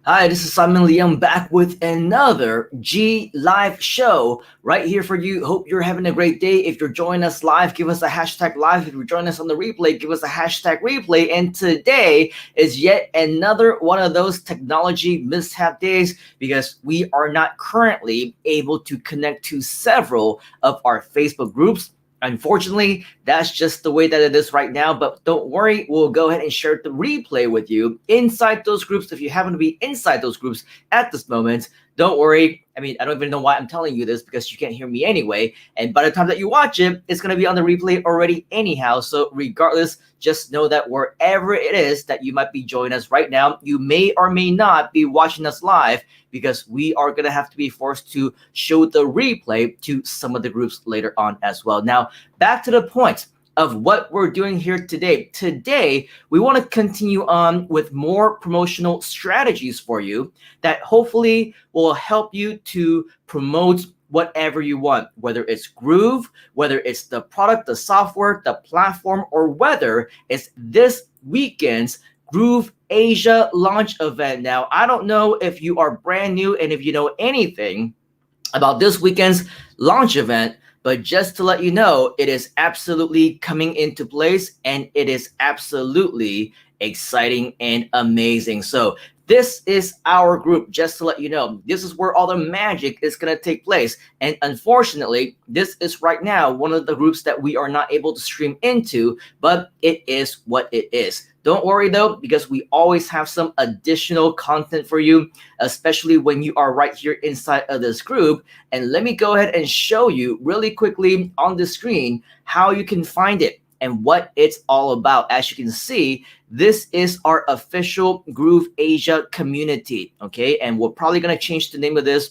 Hi, this is Simon Leung back with another G Live show right here for you. Hope you're having a great day. If you're joining us live, give us a hashtag live. If you're joining us on the replay, give us a hashtag replay. And today is yet another one of those technology mishap days because we are not currently able to connect to several of our Facebook groups. Unfortunately, that's just the way that it is right now, but don't worry, we'll go ahead and share the replay with you inside those groups. If you happen to be inside those groups at this moment, don't worry. I mean, I don't even know why I'm telling you this because you can't hear me anyway. And by the time that you watch it, it's going to be on the replay already anyhow. So regardless, just know that wherever it is that you might be joining us right now, you may or may not be watching us live because we are going to have to be forced to show the replay to some of the groups later on as well. Now, back to the point of what we're doing here today. Today, we want to continue on with more promotional strategies for you that hopefully will help you to promote whatever you want, whether it's Groove, whether it's the product, the software, the platform, or whether it's this weekend's GrooveAsia launch event. Now, I don't know if you are brand new and if you know anything about this weekend's launch event, but just to let you know, it is absolutely coming into place and it is absolutely exciting and amazing. So this is our group, just to let you know. This is where all the magic is going to take place. And unfortunately, this is right now one of the groups that we are not able to stream into, but it is what it is. Don't worry though, because we always have some additional content for you, especially when you are right here inside of this group. And let me go ahead and show you really quickly on the screen how you can find it and what it's all about. As you can see, this is our official GrooveAsia community, okay? And we're probably gonna change the name of this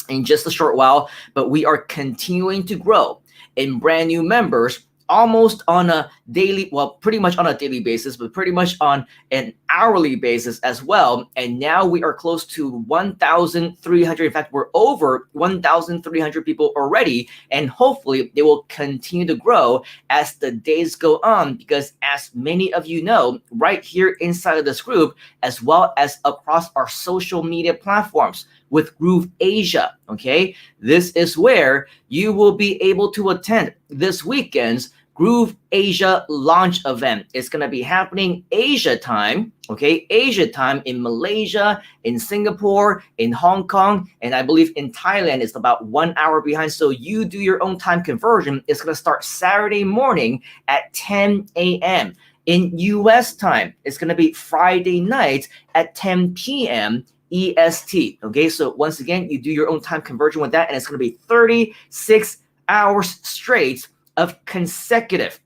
in just a short while, but we are continuing to grow in brand new members almost on a daily, well, pretty much on a daily basis, but pretty much on an hourly basis as well. And now we are close to 1,300. In fact, we're over 1,300 people already. And hopefully they will continue to grow as the days go on, because as many of you know, right here inside of this group, as well as across our social media platforms, with GrooveAsia, okay? This is where you will be able to attend this weekend's GrooveAsia launch event. It's gonna be happening Asia time, okay? Asia time in Malaysia, in Singapore, in Hong Kong, and I believe in Thailand it's about 1 hour behind. So you do your own time conversion. It's gonna start Saturday morning at 10 a.m. In US time, it's gonna be Friday night at 10 p.m. EST. Okay, so once again, you do your own time conversion with that, and it's going to be 36 hours straight of consecutive,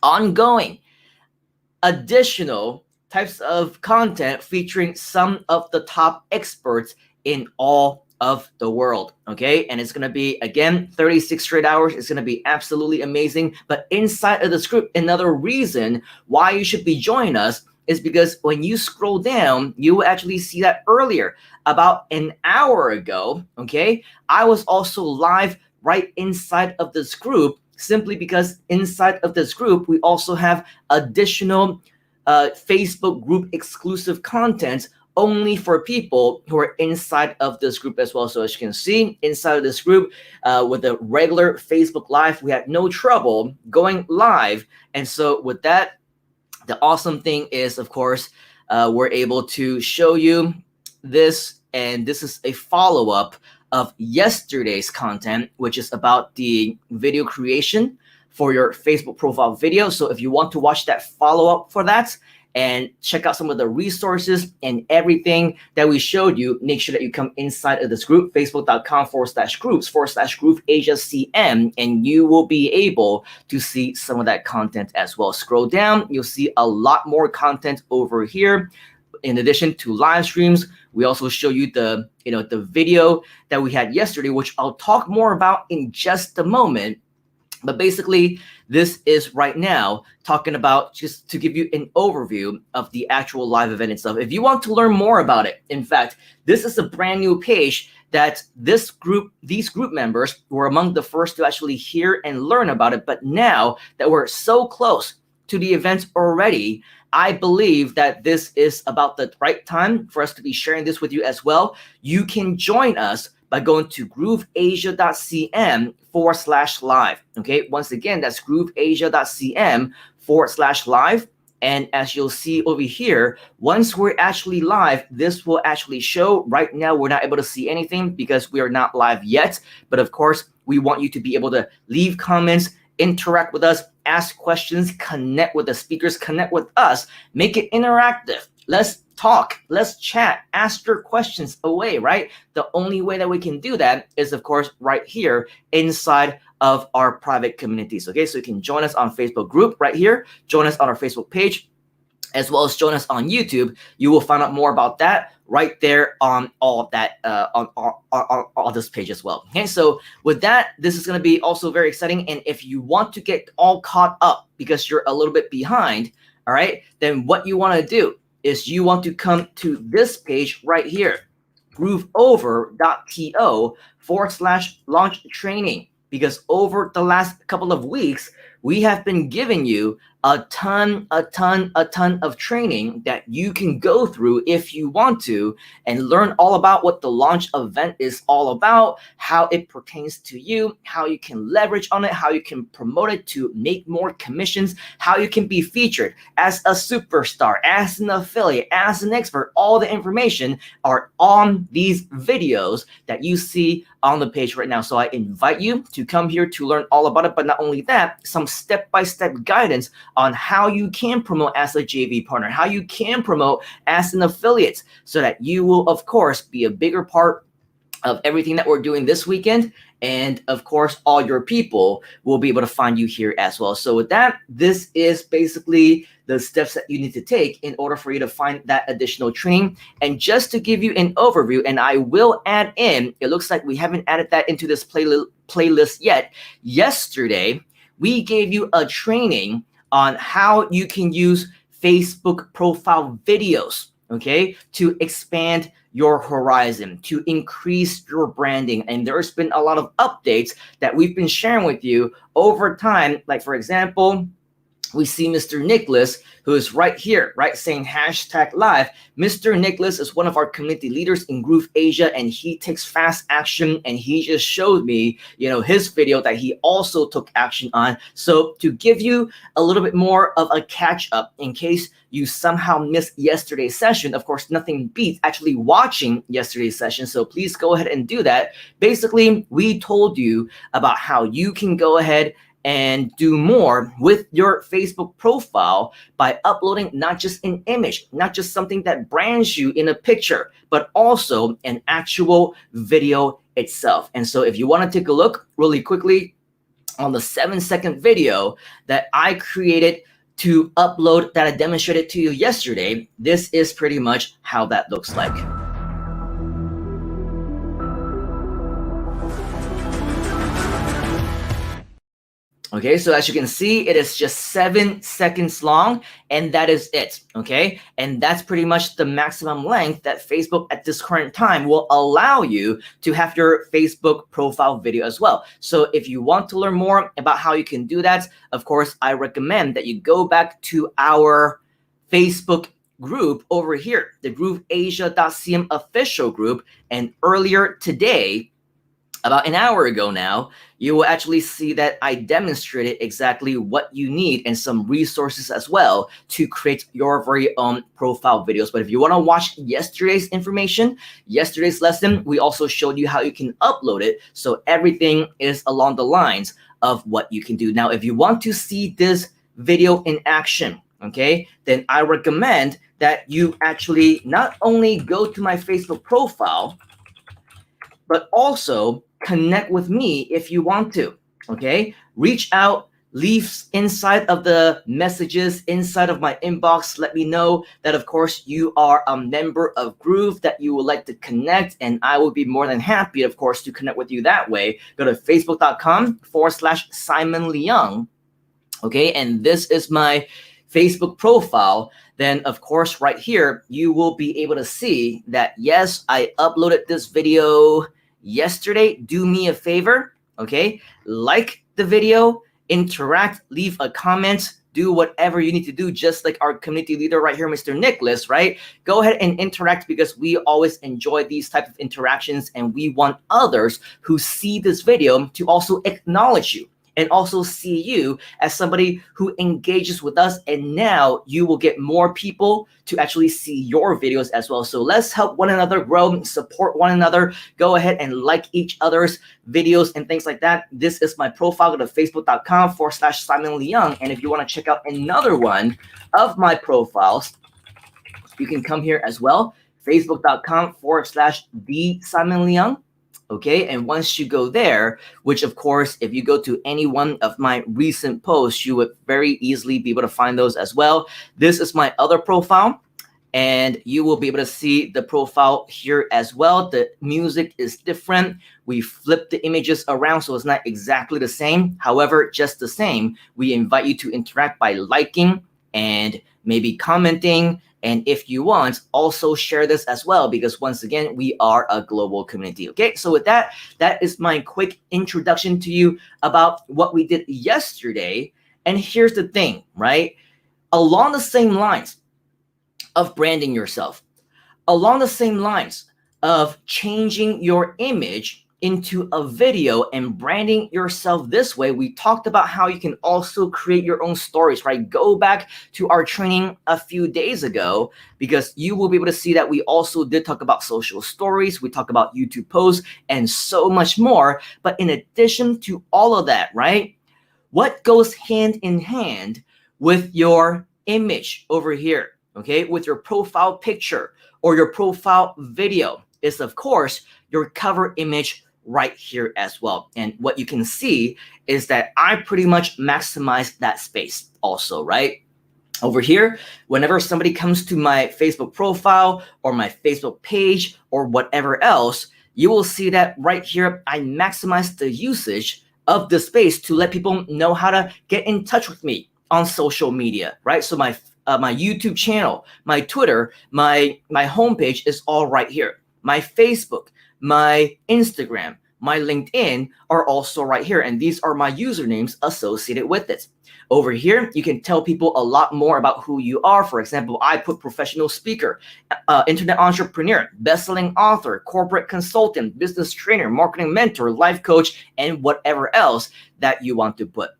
ongoing, additional types of content featuring some of the top experts in all of the world. Okay, and it's going to be, again, 36 straight hours. It's going to be absolutely amazing. But inside of this group, another reason why you should be joining us is because when you scroll down, you will actually see that earlier, about an hour ago, okay, I was also live right inside of this group, simply because inside of this group, we also have additional Facebook group exclusive content only for people who are inside of this group as well. So as you can see, inside of this group, with the regular Facebook Live, we had no trouble going live. And so with that, the awesome thing is, of course, we're able to show you this, and this is a follow-up of yesterday's content, which is about the video creation for your Facebook profile video. So if you want to watch that follow-up for that and check out some of the resources and everything that we showed you, make sure that you come inside of this group, facebook.com/groups/GrooveAsiaCM, and you will be able to see some of that content as well. Scroll down, you'll see a lot more content over here. In addition to live streams, we also show you the video that we had yesterday, which I'll talk more about in just a moment. But basically, this is right now talking about, just to give you an overview of the actual live event itself. If you want to learn more about it, in fact, this is a brand new page that these group members were among the first to actually hear and learn about it. But now that we're so close to the event already, I believe that this is about the right time for us to be sharing this with you as well. You can join us by going to grooveasia.cm/live. Okay, once again, that's grooveasia.cm/live. And as you'll see over here, once we're actually live, this will actually show. Right now, we're not able to see anything because we are not live yet. But of course, we want you to be able to leave comments, interact with us, ask questions, connect with the speakers, connect with us, make it interactive. Let's talk, let's chat, ask your questions away, right? The only way that we can do that is, of course, right here inside of our private communities. Okay, so you can join us on Facebook group right here, join us on our Facebook page, as well as join us on YouTube. You will find out more about that right there on all of that on this page as well. Okay, so with that, this is going to be also very exciting. And if you want to get all caught up because you're a little bit behind, all right, then what you want to do is you want to come to this page right here, grooveover.to/launch training, because over the last couple of weeks, we have been giving you a ton of training that you can go through if you want to and learn all about what the launch event is all about, how it pertains to you, how you can leverage on it, how you can promote it to make more commissions, how you can be featured as a superstar, as an affiliate, as an expert. All the information are on these videos that you see on the page right now. So I invite you to come here to learn all about it, but not only that, some step-by-step guidance on how you can promote as a JV partner, how you can promote as an affiliate, so that you will, of course, be a bigger part of everything that we're doing this weekend. And of course, all your people will be able to find you here as well. So with that, this is basically the steps that you need to take in order for you to find that additional training. And just to give you an overview, and I will add in, it looks like we haven't added that into this playlist yet. Yesterday, we gave you a training on how you can use Facebook profile videos, okay, to expand your horizon, to increase your branding. And there's been a lot of updates that we've been sharing with you over time. Like, for example, we see Mr. Nicholas, who is right here, right, saying #live. Mr. Nicholas is one of our community leaders in GrooveAsia, and he takes fast action. And he just showed me, you know, his video that he also took action on. So to give you a little bit more of a catch up in case you somehow missed yesterday's session, of course, nothing beats actually watching yesterday's session. So please go ahead and do that. Basically, we told you about how you can go ahead and do more with your Facebook profile by uploading not just an image, not just something that brands you in a picture, but also an actual video itself. And so if you want to take a look really quickly on the 7-second video that I created to upload that I demonstrated to you yesterday, this is pretty much how that looks like. Okay, so as you can see, it is just 7 seconds long, and that is it, okay? And that's pretty much the maximum length that Facebook at this current time will allow you to have your Facebook profile video as well. So if you want to learn more about how you can do that, of course, I recommend that you go back to our Facebook group over here, the GrooveAsia.cm official group, and earlier today, about an hour ago now, you will actually see that I demonstrated exactly what you need and some resources as well to create your very own profile videos. But if you want to watch yesterday's information, yesterday's lesson, we also showed you how you can upload it. So everything is along the lines of what you can do. Now, if you want to see this video in action, okay, then I recommend that you actually not only go to my Facebook profile, but also connect with me if you want to, okay? Reach out, leave inside of the messages, inside of my inbox. Let me know that, of course, you are a member of Groove, that you would like to connect, and I will be more than happy, of course, to connect with you that way. Go to facebook.com/Simon Leung, okay? And this is my Facebook profile. Then, of course, right here, you will be able to see that, yes, I uploaded this video yesterday. Do me a favor, okay? Like the video, interact, leave a comment, do whatever you need to do, just like our community leader right here, Mr. Nicholas, right? Go ahead and interact, because we always enjoy these type of interactions, and we want others who see this video to also acknowledge you and also see you as somebody who engages with us. And now you will get more people to actually see your videos as well. So let's help one another grow, support one another. Go ahead and like each other's videos and things like that. This is my profile. Go to facebook.com/Simon Leung. And if you want to check out another one of my profiles, you can come here as well. Facebook.com/the Simon Leung. Okay, and once you go there, which of course, if you go to any one of my recent posts, you would very easily be able to find those as well. This is my other profile, and you will be able to see the profile here as well. The music is different. We flip the images around, so it's not exactly the same. However, just the same, we invite you to interact by liking and maybe commenting. And if you want, also share this as well, because once again, we are a global community. Okay, so with that, that is my quick introduction to you about what we did yesterday. And here's the thing, right? Along the same lines of branding yourself, along the same lines of changing your image into a video and branding yourself this way, we talked about how you can also create your own stories, right? Go back to our training a few days ago, because you will be able to see that we also did talk about social stories. We talk about YouTube posts and so much more. But in addition to all of that, right? What goes hand in hand with your image over here, okay? With your profile picture or your profile video is, of course, your cover image right here as well. And what you can see is that I pretty much maximize that space also, right? Over here, whenever somebody comes to my Facebook profile or my Facebook page or whatever else, you will see that right here, I maximize the usage of the space to let people know how to get in touch with me on social media, right? So my YouTube channel, my Twitter, my homepage is all right here. My Facebook, my Instagram, my LinkedIn are also right here. And these are my usernames associated with it. Over here, you can tell people a lot more about who you are. For example, I put professional speaker, internet entrepreneur, best-selling author, corporate consultant, business trainer, marketing mentor, life coach, and whatever else that you want to put.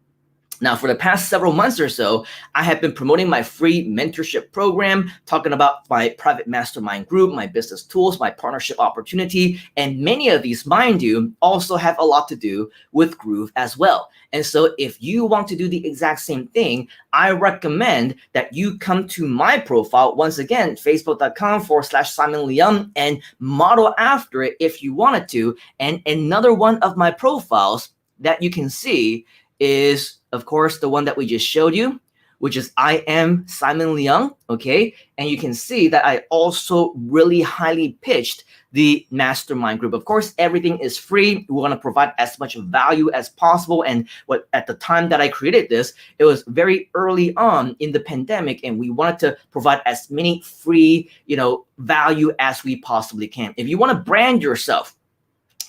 Now, for the past several months or so, I have been promoting my free mentorship program, talking about my private mastermind group, my business tools, my partnership opportunity, and many of these, mind you, also have a lot to do with Groove as well. And so if you want to do the exact same thing, I recommend that you come to my profile, once again, facebook.com/Simon Leung, and model after it if you wanted to. And another one of my profiles that you can see is, of course, the one that we just showed you, which is I am Simon Leung, okay? And you can see that I also really highly pitched the mastermind group. Of course, everything is free. We want to provide as much value as possible. And at the time that I created this, it was very early on in the pandemic, and we wanted to provide as many free, value as we possibly can. If you want to brand yourself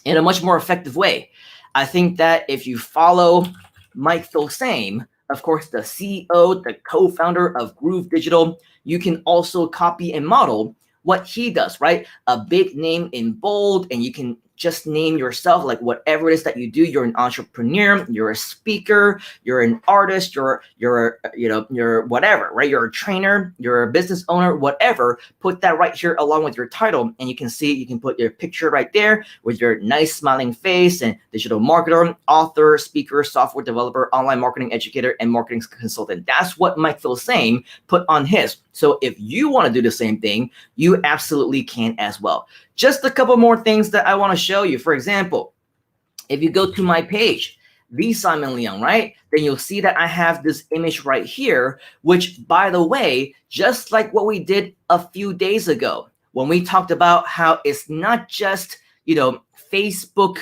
in a much more effective way, I think that if you follow Mike Phil-Same, of course, the CEO, the co-founder of Groove Digital, you can also copy and model what he does, right? A big name in bold, and you can just name yourself like whatever it is that you do. You're an entrepreneur, you're a speaker, you're an artist, you're whatever, right? You're a trainer, you're a business owner, whatever. Put that right here along with your title, and you can see, you can put your picture right there with your nice smiling face, and digital marketer, author, speaker, software developer, online marketing educator, and marketing consultant. That's what Mike Phil-Same put on his. So if you want to do the same thing, you absolutely can as well. Just a couple more things that I want to show you. For example, if you go to my page, the Simon Leung, right? Then you'll see that I have this image right here, which, by the way, just like what we did a few days ago, when we talked about how it's not just, Facebook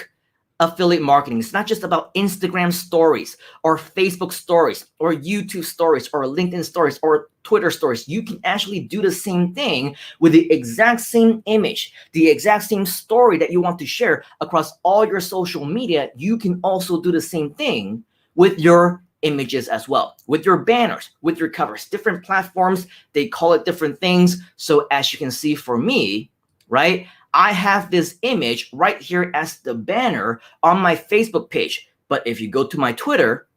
affiliate marketing. It's not just about Instagram stories or Facebook stories or YouTube stories or LinkedIn stories or Twitter stories. You can actually do the same thing with the exact same image, the exact same story that you want to share across all your social media. You can also do the same thing with your images as well, with your banners, with your covers. Different platforms, they call it different things. So as you can see for me, right, I have this image right here as the banner on my Facebook page. But if you go to my Twitter,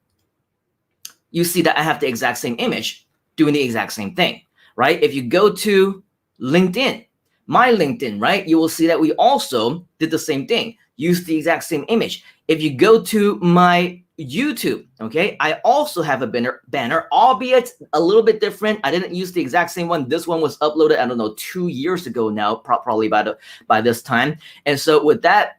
you see that I have the exact same image doing the exact same thing, right? If you go to LinkedIn, my LinkedIn, right, you will see that we also did the same thing, use the exact same image. If you go to my YouTube, okay, I also have a banner, albeit a little bit different. I didn't use the exact same one. This one was uploaded, I don't know, 2 years ago now, probably by this time. And so with that,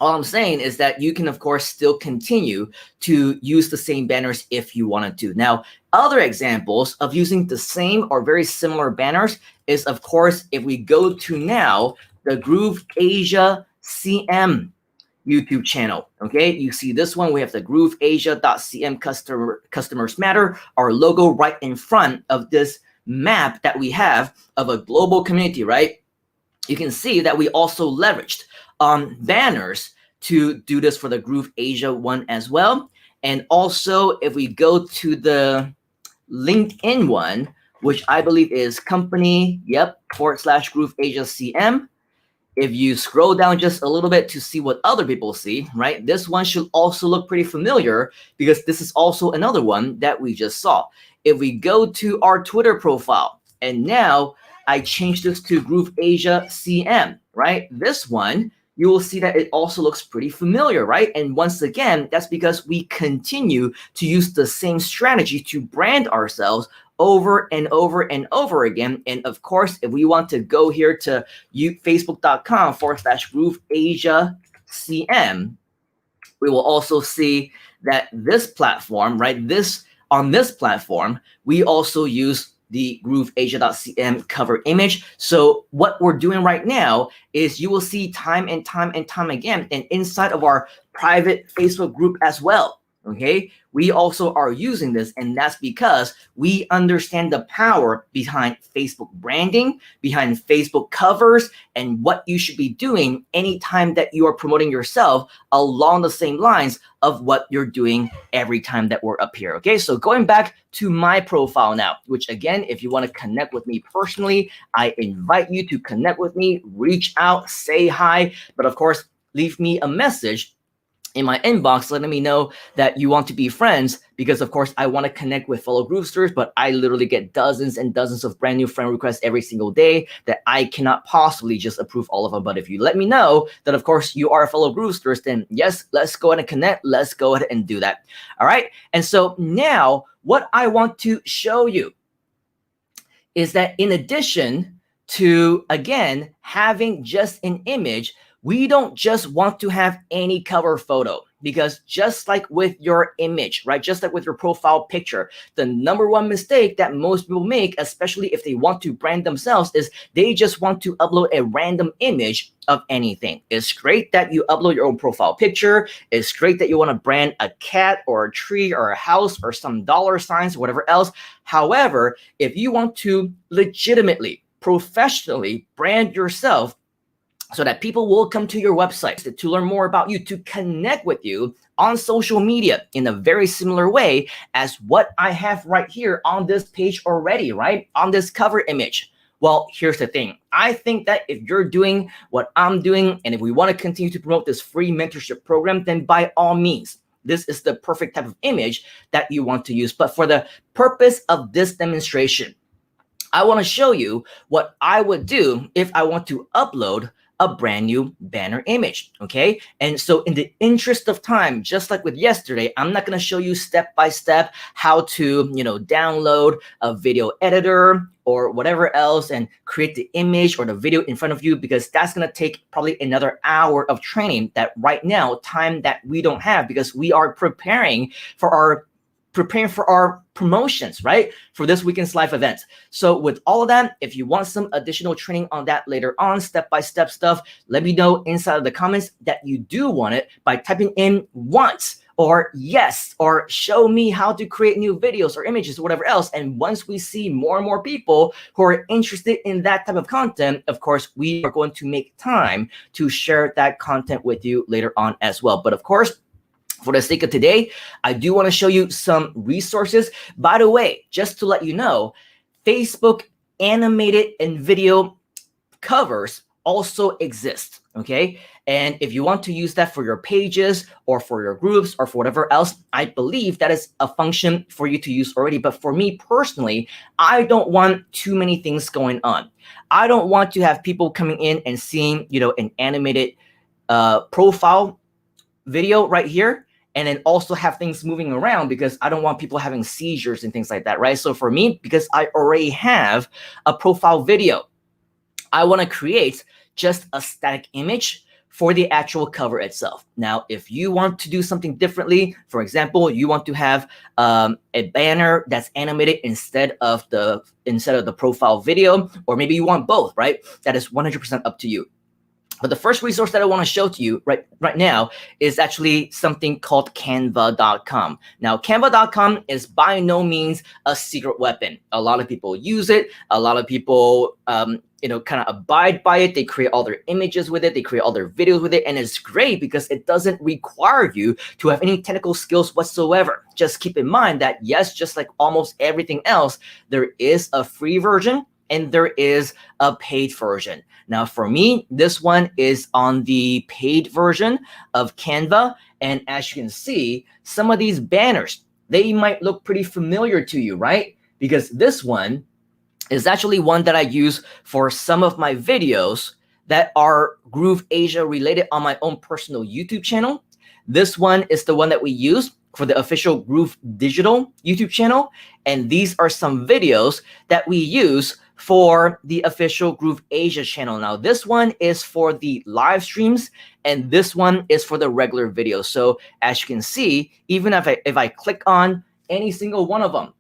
all I'm saying is that you can, of course, still continue to use the same banners if you wanted to. Now, other examples of using the same or very similar banners is, of course, if we go to now the GrooveAsia CM YouTube channel. Okay, you see this one. We have the GrooveAsia.cm customers matter, our logo right in front of this map that we have of a global community, right? You can see that we also leveraged banners to do this for the GrooveAsia one as well. And also, if we go to the LinkedIn one, which I believe is company, /GrooveAsia CM. If you scroll down just a little bit to see what other people see, right? This one should also look pretty familiar because this is also another one that we just saw. If we go to our Twitter profile, and now I changed this to GrooveAsia CM, right? This one, you will see that it also looks pretty familiar, right? And once again, that's because we continue to use the same strategy to brand ourselves over and over and over again. And of course, if we want to go here to facebook.com/GrooveAsia CM, we will also see that this platform, right? On this platform, we also use the GrooveAsia.cm cover image. So what we're doing right now is you will see time and time and time again, and inside of our private Facebook group as well, okay, we also are using this, and that's because we understand the power behind Facebook branding, behind Facebook covers, and what you should be doing anytime that you are promoting yourself along the same lines of what you're doing every time that we're up here. Okay, so going back to my profile now, which again, if you want to connect with me personally, I invite you to connect with me, reach out, say hi, but of course, leave me a message in my inbox letting me know that you want to be friends, because of course I want to connect with fellow Groovesters, but I literally get dozens and dozens of brand new friend requests every single day that I cannot possibly just approve all of them. But if you let me know that of course you are a fellow Groovesters, then yes, let's go ahead and connect. Let's go ahead and do that. All right. And so now what I want to show you is that in addition to, again, having just an image, we don't just want to have any cover photo, because just like with your image, right? Just like with your profile picture, the number one mistake that most people make, especially if they want to brand themselves, is they just want to upload a random image of anything. It's great that you upload your own profile picture. It's great that you want to brand a cat or a tree or a house or some dollar signs, whatever else. However, if you want to legitimately, professionally brand yourself, so that people will come to your website to learn more about you, to connect with you on social media in a very similar way as what I have right here on this page already, right? On this cover image. Well, here's the thing. I think that if you're doing what I'm doing, and if we want to continue to promote this free mentorship program, then by all means, this is the perfect type of image that you want to use. But for the purpose of this demonstration, I want to show you what I would do if I want to upload a brand new banner image, okay? And so in the interest of time, just like with yesterday, I'm not gonna show you step-by-step how to, download a video editor or whatever else and create the image or the video in front of you, because that's gonna take probably another hour of training that right now, time that we don't have, because we are preparing for our promotions, right? For this weekend's live event. So with all of that, if you want some additional training on that later on, step-by-step stuff, let me know inside of the comments that you do want it by typing in once or yes, or show me how to create new videos or images or whatever else. And once we see more and more people who are interested in that type of content, of course, we are going to make time to share that content with you later on as well. But of course, For the sake of today, I do want to show you some resources. By the way, just to let you know, Facebook animated and video covers also exist, okay? And if you want to use that for your pages or for your groups or for whatever else, I believe that is a function for you to use already. But for me personally, I don't want too many things going on. I don't want to have people coming in and seeing, an animated profile video right here, and then also have things moving around, because I don't want people having seizures and things like that, right? So for me, because I already have a profile video, I want to create just a static image for the actual cover itself. Now, if you want to do something differently, for example, you want to have a banner that's animated instead of the profile video, or maybe you want both, right? That is 100% up to you. But the first resource that I want to show to you right now is actually something called Canva.com. Now, Canva.com is by no means a secret weapon. A lot of people use it. A lot of people, kind of abide by it. They create all their images with it. They create all their videos with it. And it's great because it doesn't require you to have any technical skills whatsoever. Just keep in mind that, yes, just like almost everything else, there is a free version and there is a paid version. Now, for me, this one is on the paid version of Canva. And as you can see, some of these banners, they might look pretty familiar to you, right? Because this one is actually one that I use for some of my videos that are GrooveAsia related on my own personal YouTube channel. This one is the one that we use for the official Groove Digital YouTube channel. And these are some videos that we use for the official GrooveAsia channel. Now, this one is for the live streams, and this one is for the regular videos. So as you can see, even if I click on any single one of them,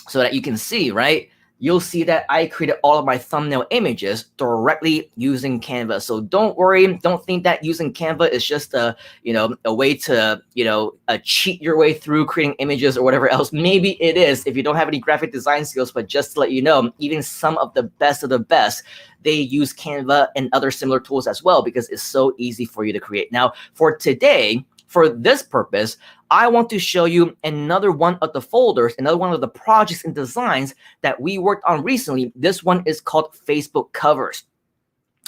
so that you can see, right, you'll see that I created all of my thumbnail images directly using Canva. So don't worry, don't think that using Canva is just a way to, cheat your way through creating images or whatever else. Maybe it is if you don't have any graphic design skills, but just to let you know, even some of the best, they use Canva and other similar tools as well, because it's so easy for you to create. Now, for today, for this purpose, I want to show you another one of the folders, another one of the projects and designs that we worked on recently. This one is called Facebook Covers.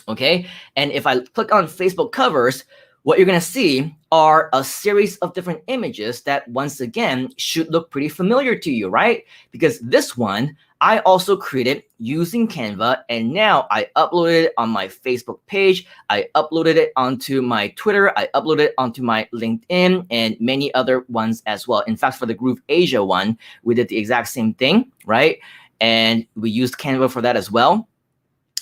Okay, and if I click on Facebook Covers, what you're going to see are a series of different images that, once again, should look pretty familiar to you, right? Because this one I also created using Canva, and now I uploaded it on my Facebook page. I uploaded it onto my Twitter. I uploaded it onto my LinkedIn and many other ones as well. In fact, for the GrooveAsia one, we did the exact same thing, right? And we used Canva for that as well.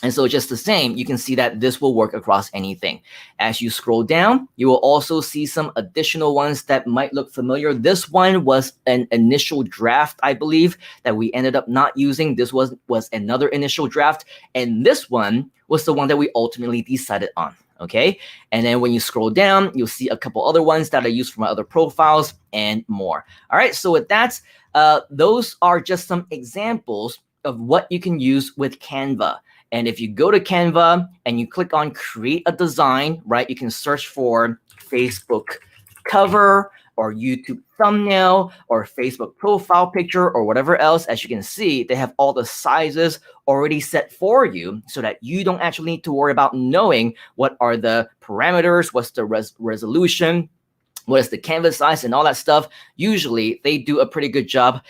And so just the same, you can see that this will work across anything. As you scroll down, you will also see some additional ones that might look familiar. This one was an initial draft, I believe, that we ended up not using. This was another initial draft. And this one was the one that we ultimately decided on. Okay. And then when you scroll down, you'll see a couple other ones that I use for my other profiles and more. All right. So with that, those are just some examples of what you can use with Canva. And if you go to Canva and you click on create a design, right, you can search for Facebook cover or YouTube thumbnail or Facebook profile picture or whatever else. As you can see, they have all the sizes already set for you so that you don't actually need to worry about knowing what are the parameters, what's the resolution, what is the canvas size and all that stuff. Usually they do a pretty good job,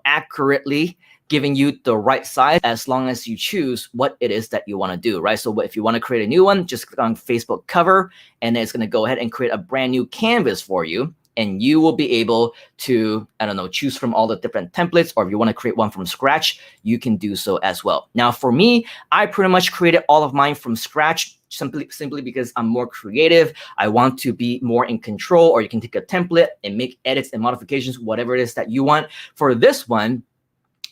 accurately giving you the right size, as long as you choose what it is that you want to do, right? So if you want to create a new one, just click on Facebook cover, and then it's going to go ahead and create a brand new canvas for you. And you will be able to, choose from all the different templates, or if you want to create one from scratch, you can do so as well. Now, for me, I pretty much created all of mine from scratch, simply because I'm more creative. I want to be more in control, or you can take a template and make edits and modifications, whatever it is that you want. For this one,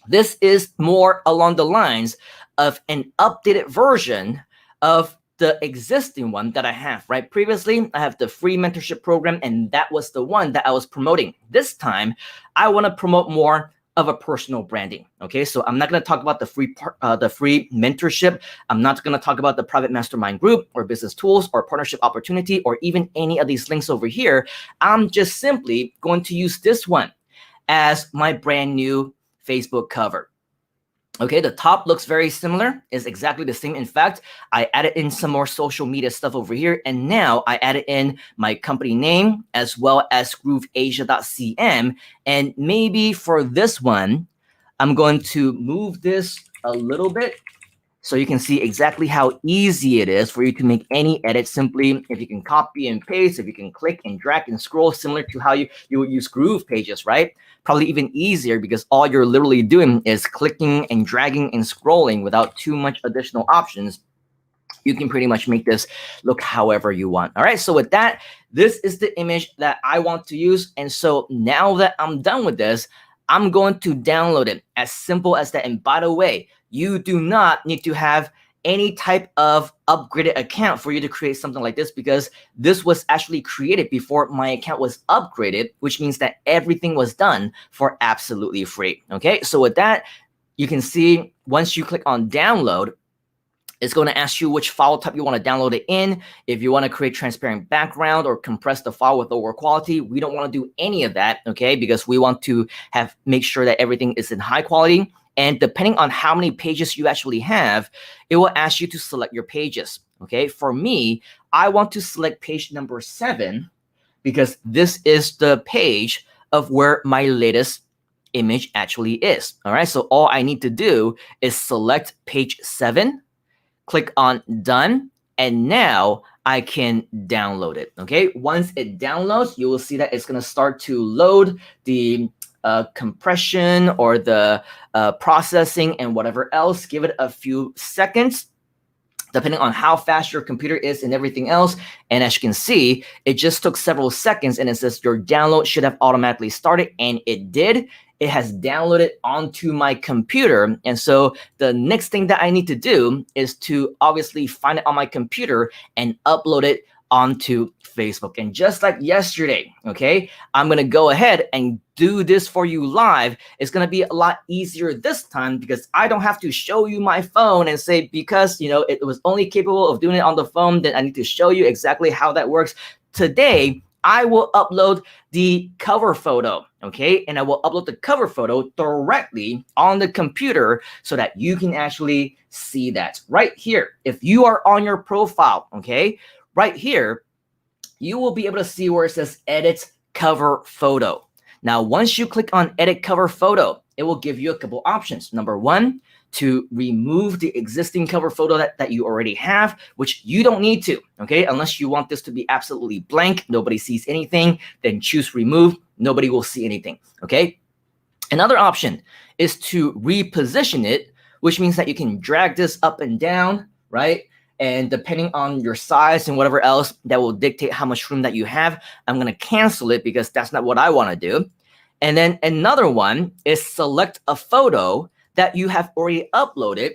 this is more along the lines of an updated version of the existing one that I have, right? Previously, I have the free mentorship program, and that was the one that I was promoting. This time, I want to promote more of a personal branding. Okay, so I'm not going to talk about the free mentorship. I'm not going to talk about the private mastermind group or business tools or partnership opportunity or even any of these links over here. I'm just simply going to use this one as my brand new Facebook cover. Okay, the top looks very similar, is exactly the same. In fact, I added in some more social media stuff over here, and now I added in my company name as well as GrooveAsia.cm. And maybe for this one, I'm going to move this a little bit so you can see exactly how easy it is for you to make any edit. Simply, if you can copy and paste, if you can click and drag and scroll, similar to how you would use Groove pages, right? Probably even easier because all you're literally doing is clicking and dragging and scrolling without too much additional options. You can pretty much make this look however you want. All right, so with that, this is the image that I want to use. And so now that I'm done with this, I'm going to download it. As simple as that. And by the way, you do not need to have any type of upgraded account for you to create something like this, because this was actually created before my account was upgraded, which means that everything was done for absolutely free. Okay, so with that, you can see once you click on download, it's going to ask you which file type you want to download it in. If you want to create transparent background or compress the file with lower quality, we don't want to do any of that, okay? Because we want to make sure that everything is in high quality. And depending on how many pages you actually have, it will ask you to select your pages, okay? For me, I want to select page number 7 because this is the page of where my latest image actually is, all right? So all I need to do is select page 7, click on done, and now I can download it. Okay, once it downloads, you will see that it's going to start to load the compression or the processing and whatever else. Give it a few seconds depending on how fast your computer is and everything else. And as you can see, it just took several seconds and it says your download should have automatically started, and it did. It has downloaded onto my computer. And so the next thing that I need to do is to obviously find it on my computer and upload it onto Facebook. And just like yesterday, okay, I'm going to go ahead and do this for you live. It's going to be a lot easier this time because I don't have to show you my phone and say, because, you know, it was only capable of doing it on the phone, then I need to show you exactly how that works. Today, I will upload the cover photo, okay? And I will upload the cover photo directly on the computer so that you can actually see that right here. If you are on your profile, okay, right here, you will be able to see where it says edit cover photo. Now, once you click on edit cover photo, it will give you a couple options. Number 1, to remove the existing cover photo that you already have, which you don't need to, okay? Unless you want this to be absolutely blank, nobody sees anything, then choose remove, nobody will see anything, okay? Another option is to reposition it, which means that you can drag this up and down, right? And depending on your size and whatever else, that will dictate how much room that you have. I'm going to cancel it because that's not what I want to do. And then another one is select a photo that you have already uploaded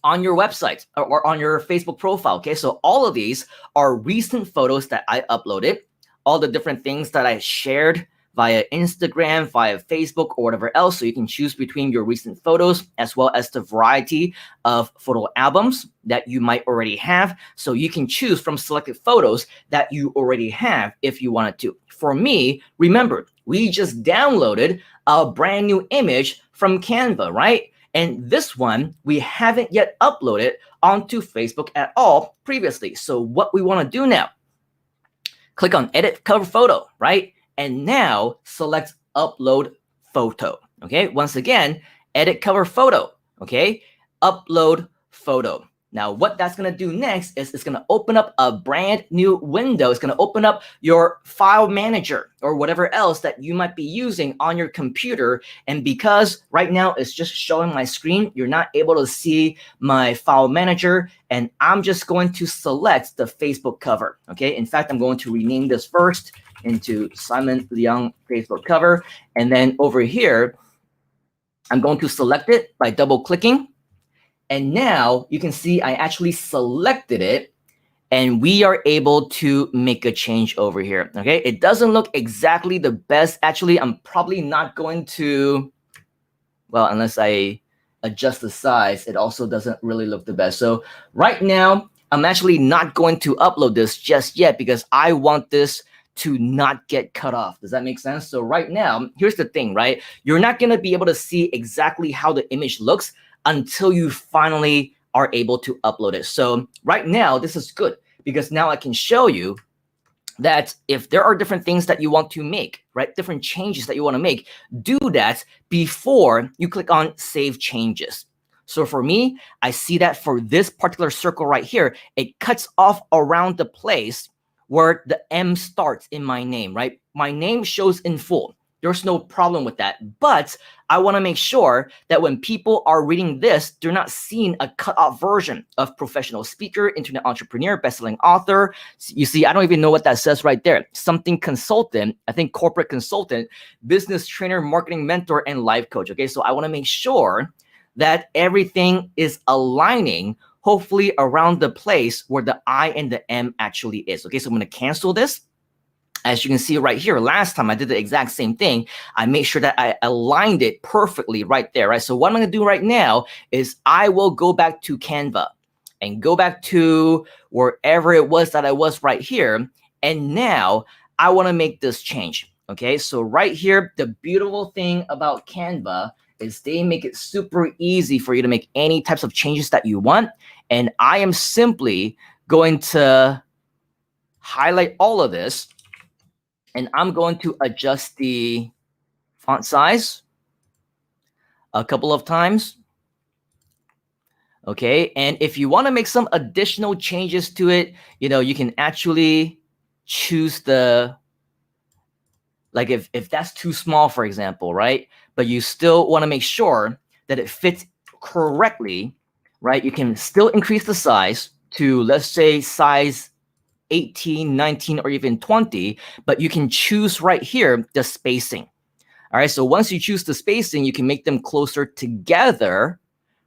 on your website or on your Facebook profile. Okay, so all of these are recent photos that I uploaded, all the different things that I shared via Instagram, via Facebook, or whatever else. So you can choose between your recent photos as well as the variety of photo albums that you might already have. So you can choose from selected photos that you already have if you wanted to. For me, remember, we just downloaded a brand new image from Canva, right? And this one, we haven't yet uploaded onto Facebook at all previously. So what we want to do now, click on edit cover photo, right? And now select upload photo, okay? Once again, edit cover photo, okay? Upload photo. Now what that's gonna do next is it's gonna open up a brand new window. It's gonna open up your file manager or whatever else that you might be using on your computer. And because right now it's just showing my screen, you're not able to see my file manager. And I'm just going to select the Facebook cover, okay? In fact, I'm going to rename this first into Simon Leung Facebook cover. And then over here, I'm going to select it by double clicking. And now you can see I actually selected it. and we are able to make a change over here. Okay, it doesn't look exactly the best. Actually, I'm probably not going to, well, unless I adjust the size, it also doesn't really look the best. So right now, I'm actually not going to upload this just yet because I want this to not get cut off. Does that make sense? So right now, here's the thing, right? You're not going to be able to see exactly how the image looks until you finally are able to upload it. So right now, this is good because now I can show you that if there are different things that you want to make, right, different changes that you want to make, do that before you click on Save Changes. So for me, I see that for this particular circle right here, it cuts off around the place where the M starts in my name, right? My name shows in full. There's no problem with that. But I want to make sure that when people are reading this, they're not seeing a cut off version of professional speaker, internet entrepreneur, bestselling author. You see, I don't even know what that says right there. Something consultant, I think corporate consultant, business trainer, marketing mentor, and life coach. Okay, so I want to make sure that everything is aligning, hopefully around the place where the I and the M actually is. Okay, so I'm going to cancel this. As you can see right here, last time I did the exact same thing. I made sure that I aligned it perfectly right there, right? So what I'm going to do right now is I will go back to Canva and go back to wherever it was that I was right here. And now I want to make this change, okay? So right here, the beautiful thing about Canva is they make it super easy for you to make any types of changes that you want. And I am simply going to highlight all of this. And I'm going to adjust the font size a couple of times. Okay, and if you want to make some additional changes to it, you can actually choose the, like if that's too small, for example, right? But you still want to make sure that it fits correctly, right? You can still increase the size to, let's say, size 18, 19, or even 20, but you can choose right here the spacing. All right, so once you choose the spacing, you can make them closer together,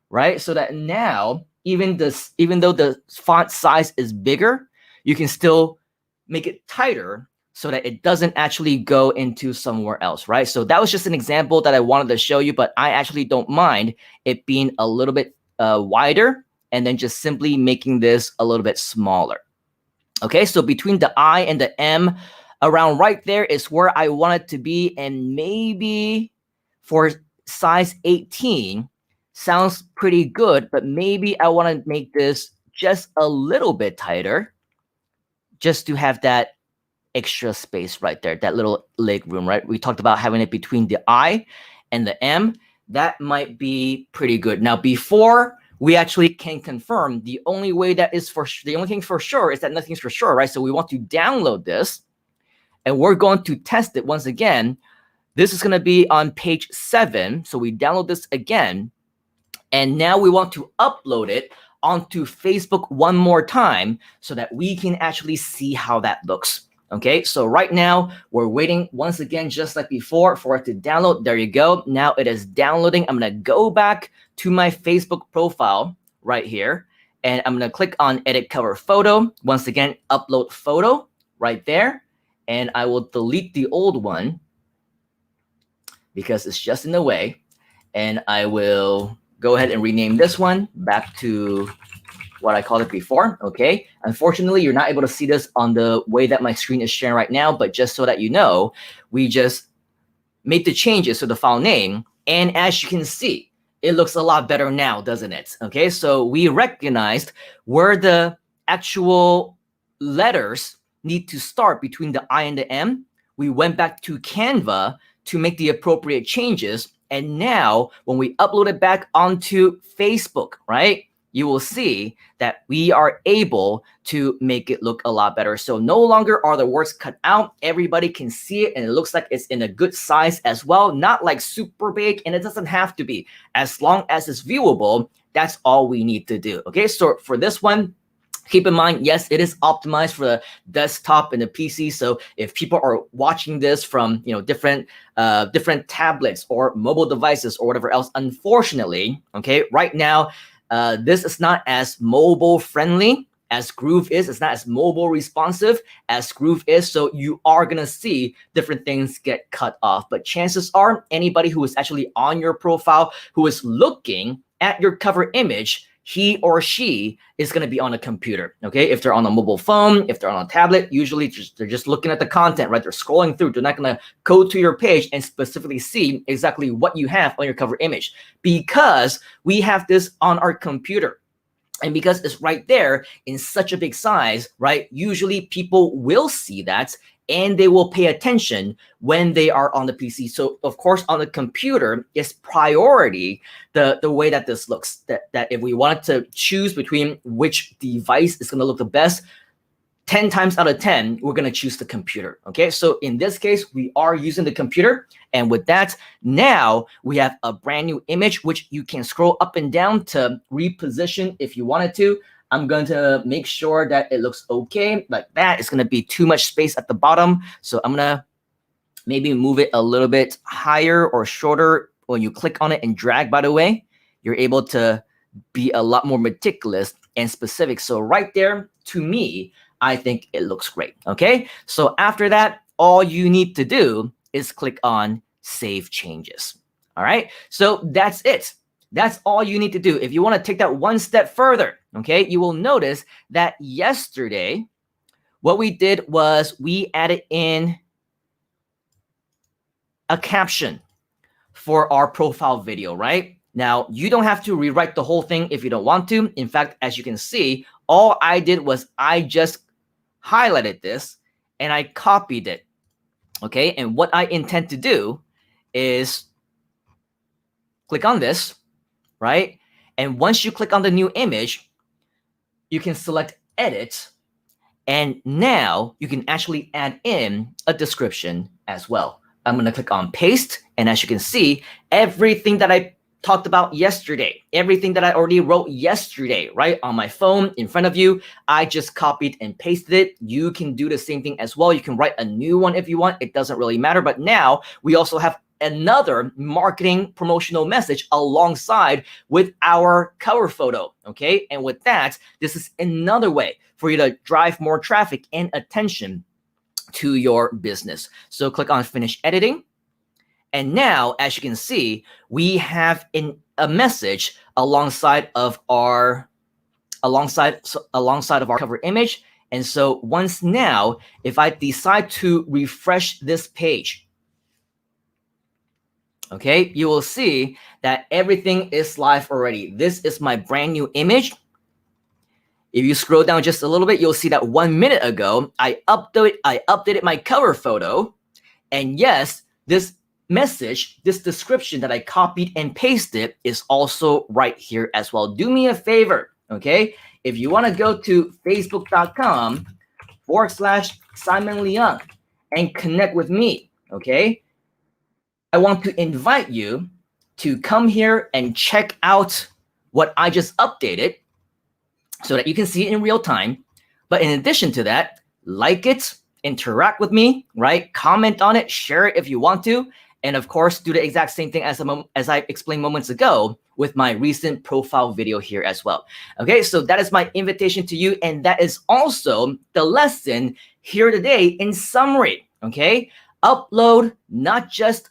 right? So that now, even though the font size is bigger, you can still make it tighter so that it doesn't actually go into somewhere else, right? So that was just an example that I wanted to show you, but I actually don't mind it being a little bit wider and then just simply making this a little bit smaller. Okay, so between the I and the M, around right there is where I want it to be. And maybe for size 18, sounds pretty good, but maybe I want to make this just a little bit tighter just to have that extra space right there, that little leg room, right? We talked about having it between the I and the M. That might be pretty good. Now, before we actually can confirm, the only thing for sure is that nothing's for sure, right? So we want to download this and we're going to test it once again. This is going to be on page 7. So we download this again. And now we want to upload it onto Facebook one more time so that we can actually see how that looks. Okay, so right now we're waiting once again, just like before, for it to download. There you go. Now it is downloading. I'm going to go back to my Facebook profile right here, and I'm going to click on edit cover photo. Once again, upload photo right there. And I will delete the old one because it's just in the way. And I will go ahead and rename this one back to what I called it before. Okay. Unfortunately, you're not able to see this on the way that my screen is sharing right now, but just so that you know, we just made the changes to the file name. And as you can see, it looks a lot better now, doesn't it? Okay. So we recognized where the actual letters need to start between the I and the M. We went back to Canva to make the appropriate changes. And now when we upload it back onto Facebook, right, you will see that we are able to make it look a lot better. So no longer are the words cut out. Everybody can see it, and it looks like it's in a good size as well. Not like super big, and it doesn't have to be. As long as it's viewable, that's all we need to do. Okay, so for this one, keep in mind, yes, it is optimized for the desktop and the PC. So if people are watching this from different tablets or mobile devices or whatever else, unfortunately, okay, right now, this is not as mobile friendly as Groove is. It's not as mobile responsive as Groove is. So you are going to see different things get cut off. But chances are anybody who is actually on your profile, who is looking at your cover image, he or she is going to be on a computer, okay? If they're on a mobile phone, if they're on a tablet, usually they're just looking at the content, right? They're scrolling through. They're not going to go to your page and specifically see exactly what you have on your cover image, because we have this on our computer. And because it's right there in such a big size, right? Usually people will see that and they will pay attention when they are on the PC. So of course, on the computer is priority, the way that this looks, that if we wanted to choose between which device is gonna look the best, 10 times out of 10, we're gonna choose the computer, okay? So in this case, we are using the computer. And with that, now we have a brand new image, which you can scroll up and down to reposition if you wanted to. I'm going to make sure that it looks okay like that. It's going to be too much space at the bottom. So I'm going to maybe move it a little bit higher or shorter. When you click on it and drag, by the way, you're able to be a lot more meticulous and specific. So right there, to me, I think it looks great. Okay. So after that, all you need to do is click on Save Changes. All right. So that's it. That's all you need to do. If you want to take that one step further, okay, you will notice that yesterday, what we did was we added in a caption for our profile video, right? Now, you don't have to rewrite the whole thing if you don't want to. In fact, as you can see, all I did was I just highlighted this and I copied it, okay? And what I intend to do is click on this, right? And once you click on the new image, you can select edit. And now you can actually add in a description as well. I'm going to click on paste. And as you can see, everything that I talked about yesterday, everything that I already wrote yesterday, right, on my phone in front of you, I just copied and pasted it. You can do the same thing as well. You can write a new one if you want. It doesn't really matter. But now we also have another marketing promotional message alongside with our cover photo, okay? And with that, this is another way for you to drive more traffic and attention to your business. So click on Finish Editing. And now, as you can see, we have a message alongside of our cover image. And so once now, if I decide to refresh this page, okay, you will see that everything is live already. This is my brand new image. If you scroll down just a little bit, you'll see that 1 minute ago, I updated my cover photo. And yes, this message, this description that I copied and pasted is also right here as well. Do me a favor, okay? If you want to go to facebook.com/Simon Leung and connect with me, okay? I want to invite you to come here and check out what I just updated so that you can see it in real time. But in addition to that, like it, interact with me, right? Comment on it, share it if you want to. And of course, do the exact same thing as I explained moments ago with my recent profile video here as well. Okay, so that is my invitation to you. And that is also the lesson here today in summary, okay? Upload not just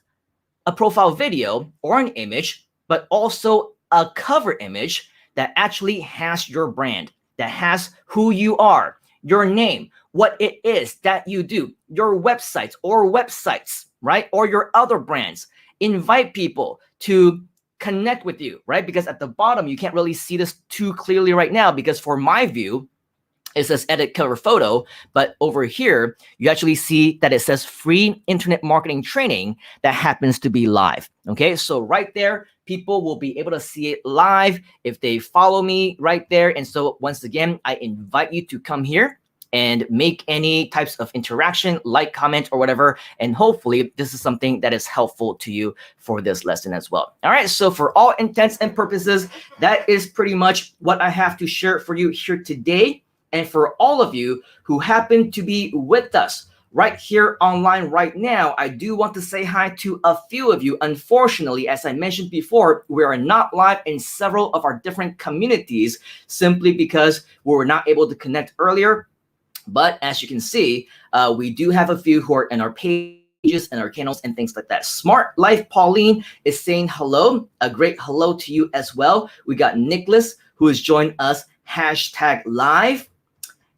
a profile video or an image, but also a cover image that actually has your brand, that has who you are, your name, what it is that you do, your websites, right? Or your other brands. Invite people to connect with you, right? Because at the bottom, you can't really see this too clearly right now because for my view, it says edit cover photo, but over here, you actually see that it says free internet marketing training that happens to be live. Okay, so right there, people will be able to see it live if they follow me right there. And so once again, I invite you to come here and make any types of interaction, like, comment, or whatever. And hopefully this is something that is helpful to you for this lesson as well. All right, so for all intents and purposes, that is pretty much what I have to share for you here today. And for all of you who happen to be with us right here online right now, I do want to say hi to a few of you. Unfortunately, as I mentioned before, we are not live in several of our different communities simply because we were not able to connect earlier. But as you can see, we do have a few who are in our pages and our channels and things like that. Smart Life Pauline is saying hello. A great hello to you as well. We got Nicholas, who has joined us #live.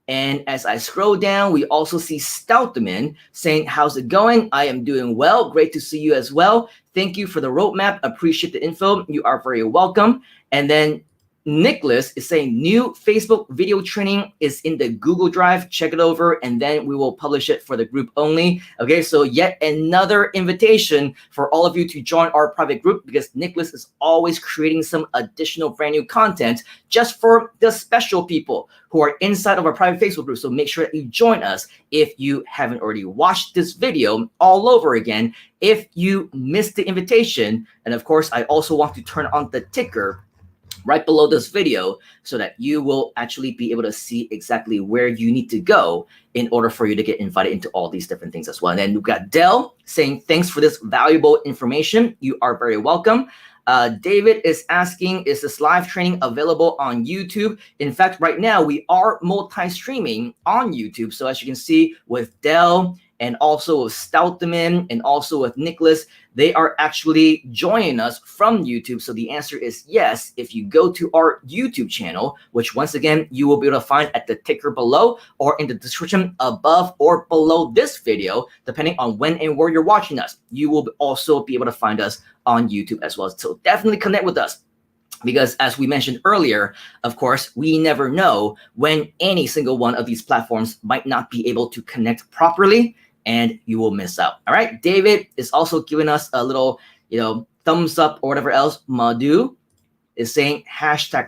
And as I scroll down, we also see Stouteman saying, how's it going? I am doing well. Great to see you as well. Thank you for the roadmap. Appreciate the info. You are very welcome. And then Nicholas is saying new Facebook video training is in the Google Drive. Check it over, and then we will publish it for the group only. Okay, so yet another invitation for all of you to join our private group, because Nicholas is always creating some additional brand new content just for the special people who are inside of our private Facebook group. So make sure that you join us if you haven't already watched this video all over again, if you missed the invitation. And of course, I also want to turn on the ticker right below this video so that you will actually be able to see exactly where you need to go in order for you to get invited into all these different things as well. And then we've got Dell saying, thanks for this valuable information. You are very welcome. David is asking, is this live training available on YouTube? In fact, right now we are multi-streaming on YouTube. So as you can see with Dell and also with Stouteman and also with Nicholas, they are actually joining us from YouTube. So the answer is yes. If you go to our YouTube channel, which once again, you will be able to find at the ticker below or in the description above or below this video, depending on when and where you're watching us, you will also be able to find us on YouTube as well. So definitely connect with us. Because as we mentioned earlier, of course, we never know when any single one of these platforms might not be able to connect properly, and you will miss out. All right. David is also giving us a little, thumbs up or whatever else. Madhu is saying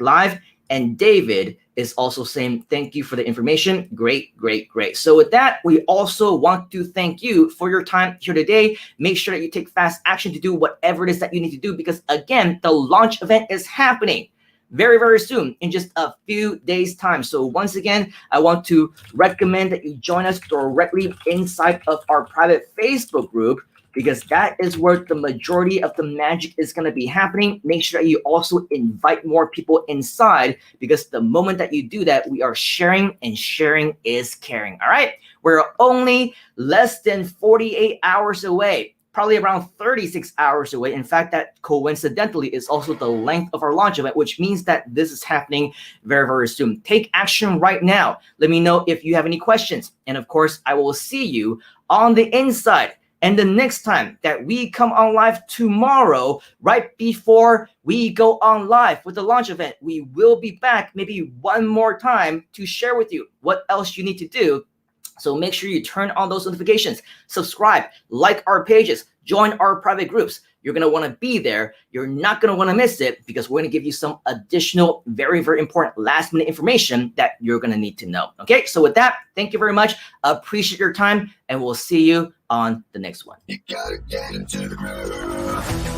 #live. And David is also saying, thank you for the information. Great, great, great. So with that, we also want to thank you for your time here today. Make sure that you take fast action to do whatever it is that you need to do, because again, the launch event is happening very, very soon, in just a few days time. So once again, I want to recommend that you join us directly inside of our private Facebook group, because that is where the majority of the magic is going to be happening. Make sure that you also invite more people inside, because the moment that you do that, we are sharing, and sharing is caring. All right. We're only less than 48 hours away, probably around 36 hours away. In fact, that coincidentally is also the length of our launch event, which means that this is happening very, very soon. Take action right now. Let me know if you have any questions. And of course, I will see you on the inside. And the next time that we come on live tomorrow, right before we go on live with the launch event, we will be back maybe one more time to share with you what else you need to do. So make sure you turn on those notifications, subscribe, like our pages, join our private groups. You're going to want to be there. You're not going to want to miss it, because we're going to give you some additional, very, very important last minute information that you're going to need to know. Okay, so with that, thank you very much. Appreciate your time, and we'll see you on the next one. You gotta get into the groove.